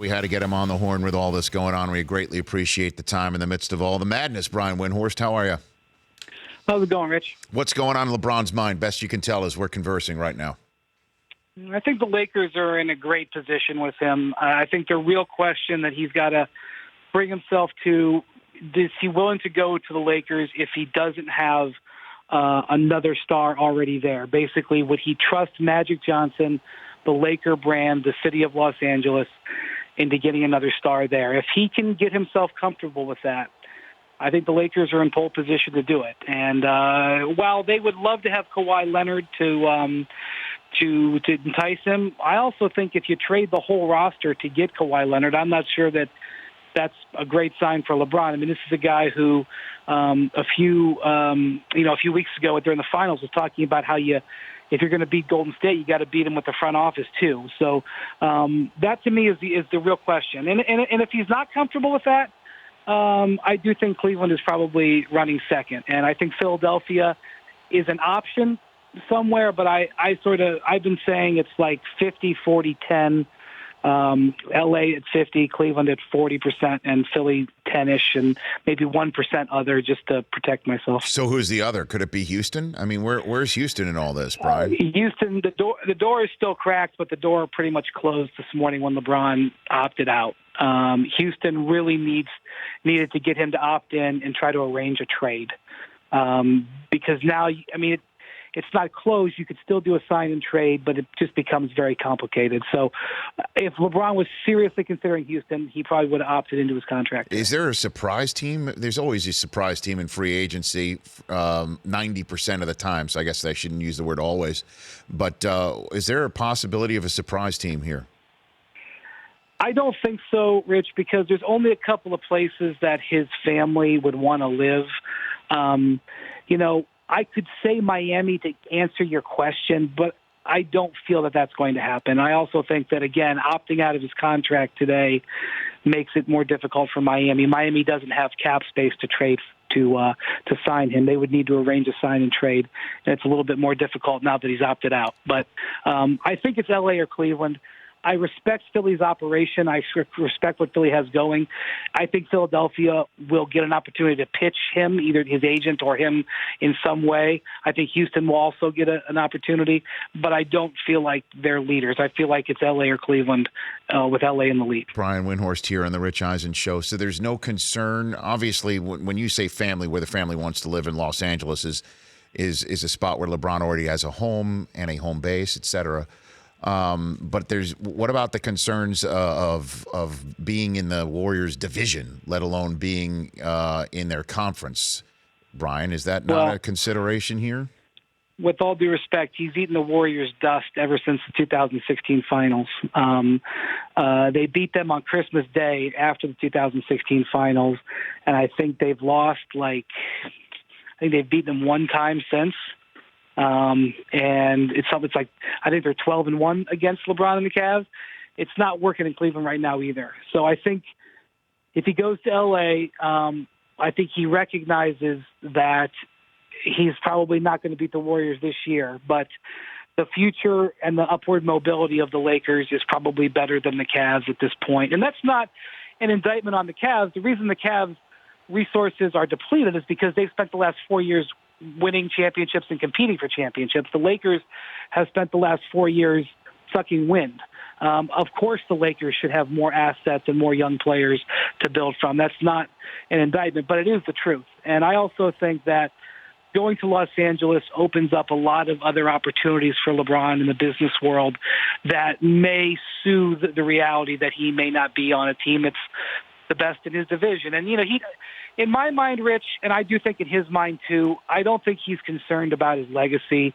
We had to get him on the horn with all this going on. We greatly appreciate the time in the midst of all the madness. Brian Windhorst, how are you? How's it going, Rich? What's going on in LeBron's mind, best you can tell, as we're conversing right now? I think the Lakers are in a great position with him. I think the real question that he's got to bring himself to, is he willing to go to the Lakers if he doesn't have another star already there? Basically, would he trust Magic Johnson, the Laker brand, the city of Los Angeles, into getting another star there? If he can get himself comfortable with that, I think the Lakers are in pole position to do it. And while they would love to have Kawhi Leonard to entice him, I also think if you trade the whole roster to get Kawhi Leonard, I'm not sure that that's a great sign for LeBron. I mean, this is a guy who a few weeks ago during the finals was talking about how if you're going to beat Golden State, you got to beat them with the front office too. So that to me is the real question. And if he's not comfortable with that, I do think Cleveland is probably running second, and I think Philadelphia is an option somewhere. But I've been saying it's like 50, 40, 10. LA at 50, Cleveland at 40%, and Philly 10-ish, and maybe 1% other, just to protect myself. So who's the other? Could it be Houston? I mean, where's Houston in all this, Brian? Houston, the door is still cracked, but the door pretty much closed this morning when LeBron opted out. Houston really needed to get him to opt in and try to arrange a trade, because now, I mean, it's not closed. You could still do a sign and trade, but it just becomes very complicated. So if LeBron was seriously considering Houston, he probably would have opted into his contract. Is there a surprise team? There's always a surprise team in free agency 90% of the time, so I guess I shouldn't use the word always. But is there a possibility of a surprise team here? I don't think so, Rich, because there's only a couple of places that his family would want to live. I could say Miami to answer your question, but I don't feel that that's going to happen. I also think that, again, opting out of his contract today makes it more difficult for Miami. Miami doesn't have cap space to trade to sign him. They would need to arrange a sign and trade, and it's a little bit more difficult now that he's opted out. But I think it's L.A. or Cleveland. I respect Philly's operation. I respect what Philly has going. I think Philadelphia will get an opportunity to pitch him, either his agent or him in some way. I think Houston will also get an opportunity, but I don't feel like they're leaders. I feel like it's L.A. or Cleveland, with L.A. in the lead. Brian Windhorst here on the Rich Eisen Show. So there's no concern. Obviously, when you say family, where the family wants to live in Los Angeles is a spot where LeBron already has a home and a home base, et cetera. But what about the concerns of being in the Warriors division, let alone being in their conference? Brian, is that not a consideration here? With all due respect, he's eaten the Warriors' dust ever since the 2016 finals. They beat them on Christmas Day after the 2016 finals, and I think they've lost they've beaten them one time since. And it's like, I think they're 12-1 against LeBron and the Cavs. It's not working in Cleveland right now either. So I think if he goes to LA, I think he recognizes that he's probably not going to beat the Warriors this year, but the future and the upward mobility of the Lakers is probably better than the Cavs at this point. And that's not an indictment on the Cavs. The reason the Cavs resources are depleted is because they've spent the last 4 years winning championships and competing for championships. The Lakers have spent the last 4 years sucking wind. Of course, the Lakers should have more assets and more young players to build from. That's not an indictment, but it is the truth. And I also think that going to Los Angeles opens up a lot of other opportunities for LeBron in the business world that may soothe the reality that he may not be on a team that's the best in his division. And, in my mind, Rich, and I do think in his mind too, I don't think he's concerned about his legacy.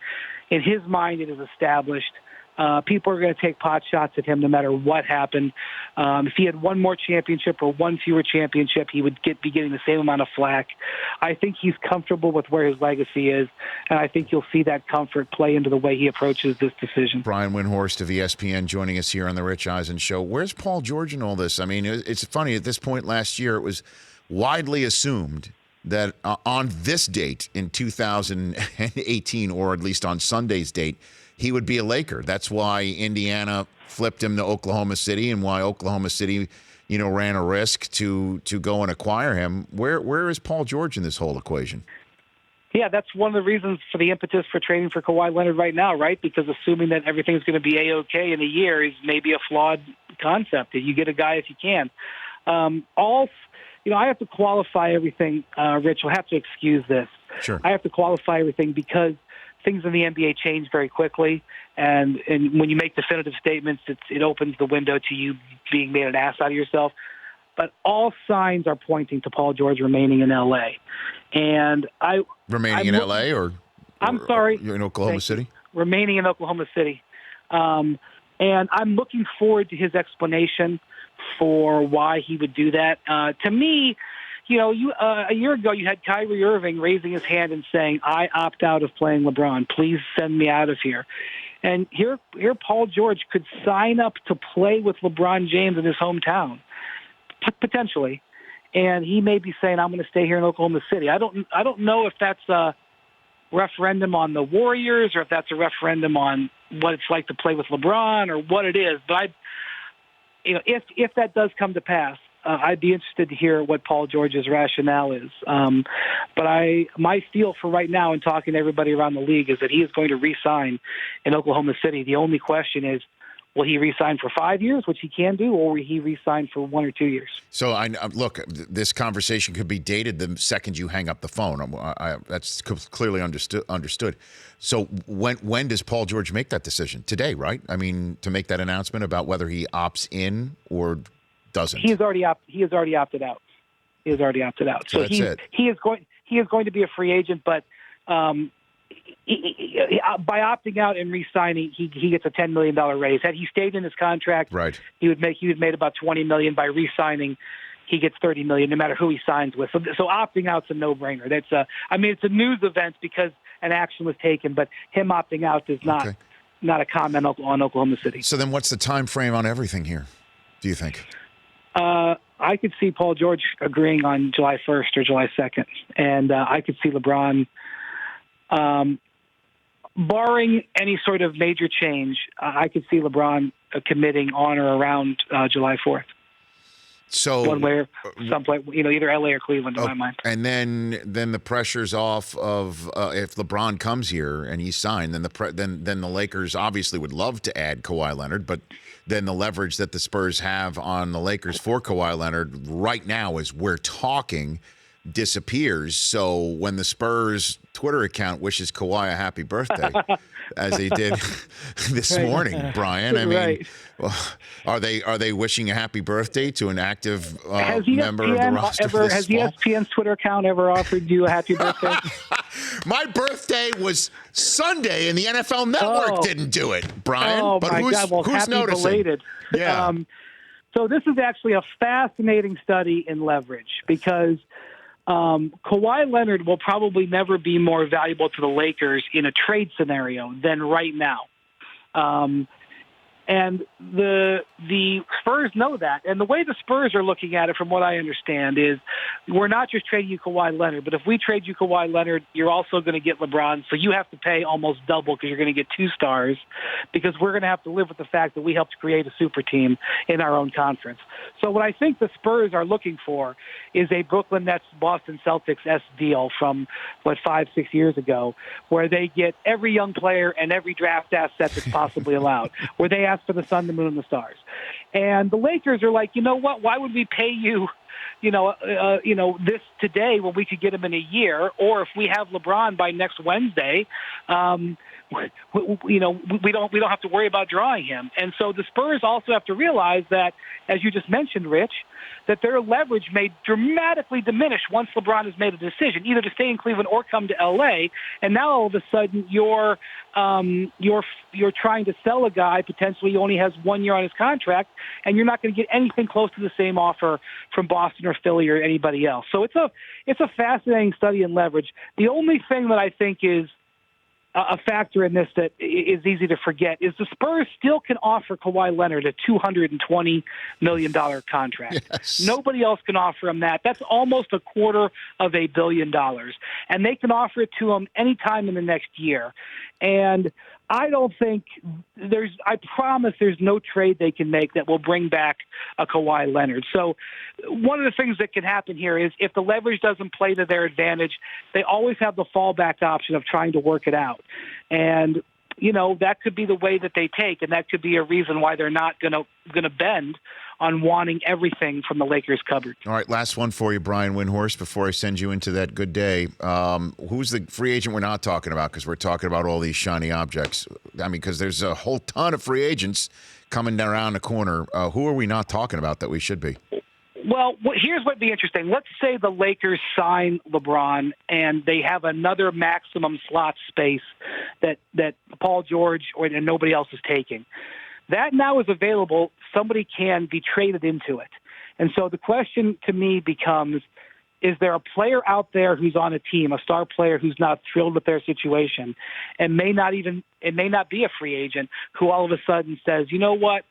In his mind, it is established. People are going to take pot shots at him no matter what happened. If he had one more championship or one fewer championship, he would be getting the same amount of flack. I think he's comfortable with where his legacy is, and I think you'll see that comfort play into the way he approaches this decision. Brian Windhorst of ESPN joining us here on the Rich Eisen Show. Where's Paul George in all this? I mean, it's funny. At this point last year, it was widely assumed that on this date in 2018, or at least on Sunday's date, he would be a Laker. That's why Indiana flipped him to Oklahoma City, and why Oklahoma City, ran a risk to go and acquire him. Where is Paul George in this whole equation? Yeah, that's one of the reasons for the impetus for trading for Kawhi Leonard right now, right? Because assuming that everything's going to be A-OK in a year is maybe a flawed concept. You get a guy if you can. I have to qualify everything, Rich. You'll have to excuse this. Sure. I have to qualify everything because things in the NBA change very quickly, and when you make definitive statements, it opens the window to you being made an ass out of yourself. But all signs are pointing to Paul George remaining in L.A. And remaining in L.A. or sorry, in Oklahoma City? Remaining in Oklahoma City. And I'm looking forward to his explanation for why he would do that. To me, a year ago you had Kyrie Irving raising his hand and saying, "I opt out of playing LeBron. Please send me out of here." And here Paul George could sign up to play with LeBron James in his hometown, potentially. And he may be saying, "I'm going to stay here in Oklahoma City." I don't know if that's a referendum on the Warriors or if that's a referendum on what it's like to play with LeBron or what it is. But if that does come to pass, I'd be interested to hear what Paul George's rationale is. But my feel for right now, and talking to everybody around the league, is that he is going to re-sign in Oklahoma City. The only question is, will he re-sign for 5 years, which he can do, or will he re-sign for 1 or 2 years? So, look, this conversation could be dated the second you hang up the phone. That's clearly understood. So when does Paul George make that decision? Today, right? I mean, to make that announcement about whether he opts in or doesn't. He has already opted out. He has already opted out. So that's it. He is going to be a free agent, but by opting out and re-signing, he gets a $10 million raise. Had he stayed in his contract, right, he would have made about $20 million. By re-signing, he gets $30 million, no matter who he signs with. So opting out's a no-brainer. It's a news event because an action was taken, but him opting out is not a comment on Oklahoma City. So then, what's the time frame on everything here, do you think? I could see Paul George agreeing on July 1st or July 2nd, and I could see LeBron. Barring any sort of major change, I could see LeBron committing on or around July 4th. So one way or someplace, either LA or Cleveland, in my mind. And then the pressure's off of if LeBron comes here and he's signed, then the Lakers obviously would love to add Kawhi Leonard, but then the leverage that the Spurs have on the Lakers for Kawhi Leonard right now, as we're talking, disappears. So when the Spurs Twitter account wishes Kawhi a happy birthday, as they did this morning, Brian, I mean, are they wishing a happy birthday to an active member of the roster? Has ESPN's Twitter account ever offered you a happy birthday? My birthday was Sunday, and the NFL Network didn't do it, Brian. Oh, but my God. Well, who's happy noticing? Belated. Yeah. So this is actually a fascinating study in leverage because Kawhi Leonard will probably never be more valuable to the Lakers in a trade scenario than right now. And the Spurs know that. And the way the Spurs are looking at it, from what I understand, is we're not just trading you Kawhi Leonard, but if we trade you Kawhi Leonard, you're also going to get LeBron, so you have to pay almost double because you're going to get 2 stars, because we're going to have to live with the fact that we helped create a super team in our own conference. So what I think the Spurs are looking for is a Brooklyn Nets, Boston Celtics-esque deal from, 5-6 years ago, where they get every young player and every draft asset that's possibly allowed, where they ask for the sun, the moon, and the stars. And the Lakers are like, you know what? Why would we pay you, this today when we could get him in a year? Or if we have LeBron by next Wednesday, we don't have to worry about drawing him. And so the Spurs also have to realize that, as you just mentioned, Rich, that their leverage may dramatically diminish once LeBron has made a decision, either to stay in Cleveland or come to LA. And now all of a sudden you're trying to sell a guy potentially who only has 1 year on his contract, and you're not going to get anything close to the same offer from Boston or Philly or anybody else. So it's a fascinating study in leverage. The only thing that I think is a factor in this that is easy to forget is the Spurs still can offer Kawhi Leonard a $220 million contract. Yes. Nobody else can offer him that. That's almost $250 million. And they can offer it to him anytime in the next year. And I don't think I promise there's no trade they can make that will bring back a Kawhi Leonard. So one of the things that can happen here is if the leverage doesn't play to their advantage, they always have the fallback option of trying to work it out. And, that could be the way that they take, and that could be a reason why they're not going to bend on wanting everything from the Lakers cupboard. All right, last one for you, Brian Windhorst, before I send you into that good day. Who's the free agent we're not talking about? Because we're talking about all these shiny objects. I mean, because there's a whole ton of free agents coming around the corner. Who are we not talking about that we should be? Well, here's what'd be interesting. Let's say the Lakers sign LeBron and they have another maximum slot space that Paul George and nobody else is taking. That now is available. Somebody can be traded into it. And so the question to me becomes, is there a player out there who's on a team, a star player who's not thrilled with their situation and may not be a free agent, who all of a sudden says, you know what?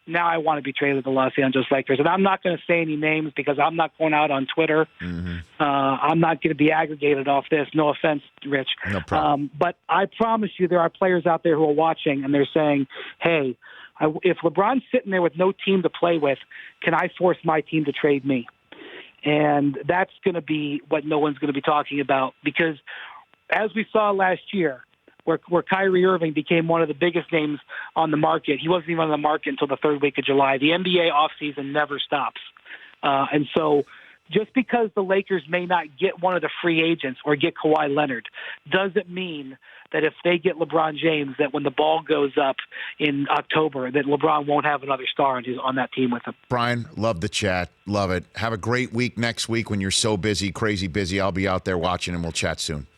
Now I want to be traded to the Los Angeles Lakers. And I'm not going to say any names because I'm not going out on Twitter. Mm-hmm. I'm not going to be aggregated off this. No offense, Rich. No problem. But I promise you there are players out there who are watching and they're saying, hey, if LeBron's sitting there with no team to play with, can I force my team to trade me? And that's going to be what no one's going to be talking about because as we saw last year, where Kyrie Irving became one of the biggest names on the market. He wasn't even on the market until the third week of July. The NBA offseason never stops. And so just because the Lakers may not get one of the free agents or get Kawhi Leonard doesn't mean that if they get LeBron James, that when the ball goes up in October, that LeBron won't have another star on that team with him. Brian, love the chat. Love it. Have a great week next week when you're so busy, crazy busy. I'll be out there watching, and we'll chat soon.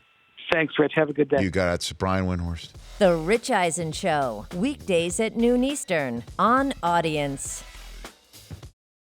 Thanks, Rich. Have a good day. You got it. It's Brian Windhorst. The Rich Eisen Show, weekdays at noon Eastern on Audience.